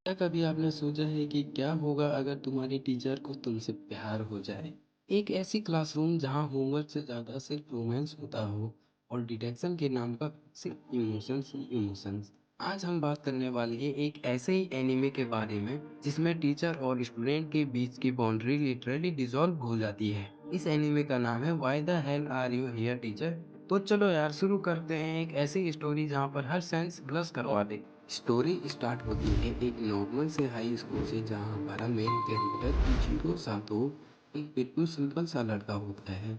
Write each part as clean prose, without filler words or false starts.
क्या कभी आपने सोचा है कि क्या होगा अगर तुम्हारी टीचर को तुमसे प्यार हो जाए? एक ऐसी क्लासरूम जहां होमवर्क से ज़्यादा सिर्फ रोमांस होता हो और डिटेक्शन के नाम पर सिर्फ इमोशंस ही इमोशंस। आज हम बात करने वाले हैं एक ऐसे ही एनिमे के बारे में जिसमें टीचर और स्टूडेंट के बीच की बाउंड्री लिटरली डिसॉल्व हो जाती है। इस एनिमे का नाम है why the hell are you here teacher. तो चलो यार शुरू करते हैं एक ऐसी स्टोरी जहां पर हर सेंस ब्लस करवा दे। स्टोरी स्टार्ट होती है एक नॉर्मल से हाई स्कूल से जहाँ हमारा मेन कैरेक्टर इचिरो सातो एक बिल्कुल सिंपल सा लड़का होता है।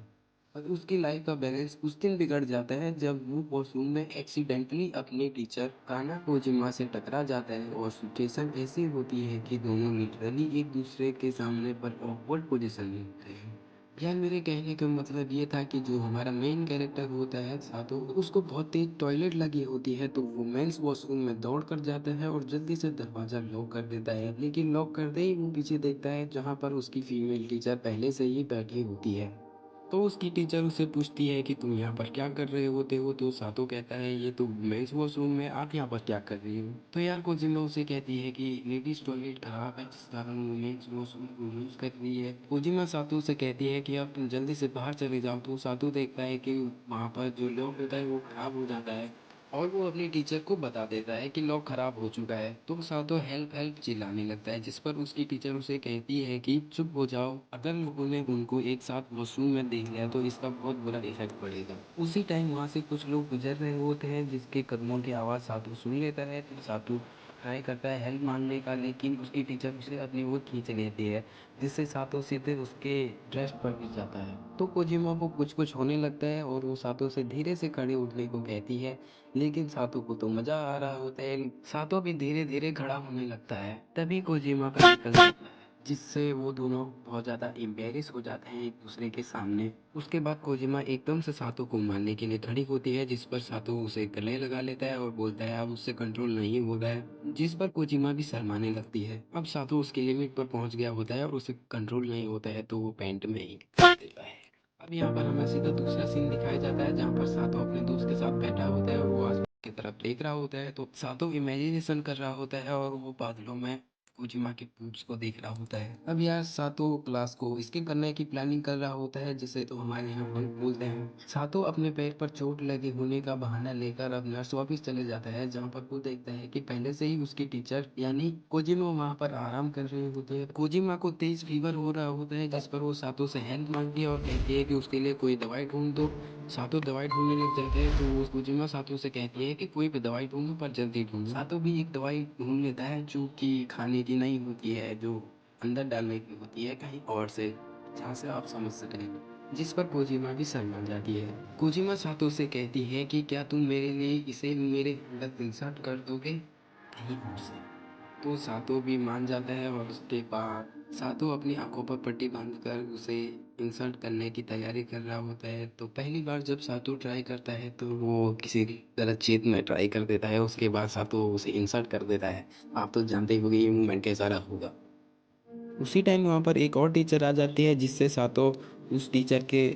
और उसकी लाइफ का बैलेंस उस दिन बिगड़ जाता है जब वो वॉशरूम में एक्सीडेंटली अपने टीचर काना कोजिमा से टकरा जाता है और सिचुएशन ऐसी होती है कि दोनों लिटरली एक दूसरे के सामने पर ऑकवर्ड पोजीशन में होते हैं। यार मेरे कहने का मतलब ये था कि जो हमारा मेन कैरेक्टर होता है सातो उसको बहुत तेज टॉयलेट लगी होती है तो वो मेंस वॉशरूम में दौड़ कर जाता है और जल्दी से दरवाज़ा लॉक कर देता है, लेकिन लॉक करते ही वो पीछे देखता है जहाँ पर उसकी फीमेल टीचर पहले से ही बैठी होती है। तो उसकी टीचर उससे पूछती है कि तुम यहाँ पर क्या कर रहे होते हो, तो सातो कहता है ये तो मेंस वॉशरूम में, आप यहाँ पर क्या कर रही हो। तो यार कोजिमा उसे कहती है कि लेडीज टॉयलेट खराब है जिस कारण वो मेंस वॉशरूम को यूज़ कर रही है। कोजिमा सातो से कहती है कि अब तुम जल्दी से बाहर चले जाओ। तो सातो देखता है कि वहाँ पर जो लॉक होता है वो खराब हो जाता है और वो अपनी टीचर को बता देता है कि लॉक खराब हो चुका है। तो सातो हेल्प हेल्प चिल्लाने लगता है जिस पर उसकी टीचर उसे कहती है कि चुप हो जाओ, अगर लोगों ने उनको एक साथ वॉशरूम में देख लिया तो इसका बहुत बुरा इफेक्ट पड़ेगा। उसी टाइम वहाँ से कुछ लोग गुजर रहे होते हैं जिसके कदमों की आवाज़ सातो सुन लेता है। तो सातो ट्राई करता है हेल्प मांगने का, लेकिन उसकी टीचर उसे अपनी ओर खींच लेती है जिससे सातो सीधे उसके ड्रेस पर गिर जाता है। तो कोजिमा को कुछ कुछ होने लगता है और वो सातो से धीरे से खड़े उठने को कहती है, लेकिन सातो को तो मजा आ रहा होता है। सातो भी धीरे धीरे खड़ा होने लगता है। तभी कोजिमा का निकल जाता है जिससे वो दोनों बहुत ज़्यादा एम्बेरस हो जाते हैं एक दूसरे के सामने। उसके बाद कोजिमा एकदम से सातो को मारने के लिए खड़ी होती है जिस पर सातो उसे गले लगा लेता है और बोलता है अब उससे कंट्रोल नहीं हो रहा है, जिस पर कोजिमा भी शर्माने लगती है। अब सातो उसके लिमिट पर पहुंच गया होता है और उसे कंट्रोल नहीं होता है तो वो पैंट में ही कर देता है। अब यहाँ पर हमें सीधा दूसरा सीन दिखाया जाता है जहाँ पर सातो अपने दोस्त के साथ बैठा होता है और वो आसमान की तरफ देख रहा होता है। तो सातो इमेजिनेशन कर रहा होता है और वो बादलों में कोजिमा के पूछ को देख रहा होता है। अब यार सातो क्लास को स्किप करने की प्लानिंग कर रहा होता है जिसे तो हमारे यहाँ बंक बोलते हैं। सातो अपने पैर पर चोट लगे होने का बहाना लेकर अब नर्स ऑफिस चले जाता है जहाँ पर वो देखता है कि पहले से ही उसकी टीचर यानी कोजिमा वहाँ पर आराम कर रहे होते हैं। कोजिमा को तेज फीवर हो रहा होता है जिस पर वो सातो से हेल्प मांगती है और कहती है कि उसके लिए कोई दवाई ढूंढ दो। सातो दवाई ढूंढने लग जाते हैं तो वो कोजिमा सातो से कहती है कि कोई भी दवाई ढूंढो पर जल्दी ढूंढो। सातो भी एक दवाई ढूंढ लेता है जो कि खाने की नहीं होती है, जो अंदर डालने की होती है कहीं और से, जहाँ से आप समझ सकें, जिस पर कोजिमा भी शर्मा जाती है। कोजिमा सातो से कहती है कि क्या तुम मेरे लिए इसे मेरे अंदर इंसर्ट कर दोगे कहीं और से। तो सातो भी मान जाता है और उसके बाद सातो अपनी आंखों पर पट्टी बांधकर उसे इंसर्ट करने की तैयारी कर रहा होता है। तो पहली बार जब सातो ट्राई करता है तो वो किसी गलत चीज़ में ट्राई कर देता है, उसके बाद सातो उसे इंसर्ट कर देता है। आप तो जानते ही होंगे ये मूवमेंट कैसा रहा होगा। उसी टाइम वहाँ पर एक और टीचर आ जाती है जिससे सातो उस टीचर के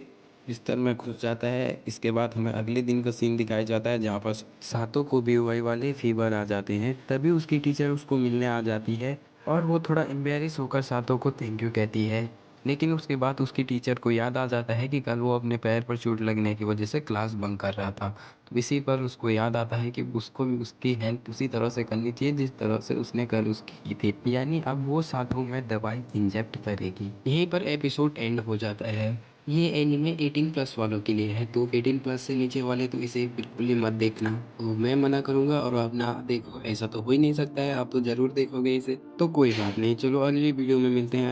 बिस्तर में घुस जाता है। इसके बाद हमें अगले दिन का सीन दिखाया जाता है जहाँ पर सातो को भी वही वाले फीवर आ जाते हैं। तभी उसकी टीचर उसको मिलने आ जाती है और वो थोड़ा एम्बेरस होकर सातो को थैंक यू कहती है। लेकिन उसके बाद उसकी टीचर को याद आ जाता है कि कल वो अपने पैर पर चोट लगने की वजह से क्लास बंक कर रहा था। तो इसी पर उसको याद आता है कि उसको भी उसकी हेल्प उसी तरह से करनी चाहिए जिस तरह से उसने कल उसकी की थी, यानी अब वो साधु में दवाई इंजेक्ट करेगी। यहीं पर एपिसोड एंड हो जाता है। ये एनिमे 18+ वालों के लिए है तो 18+ से नीचे वाले तो इसे बिल्कुल ही मत देखना। तो मैं मना करूंगा और आप ना देखो ऐसा तो हो ही नहीं सकता है, आप तो जरूर देखोगे इसे। तो कोई बात नहीं, चलो अगली वीडियो में मिलते हैं।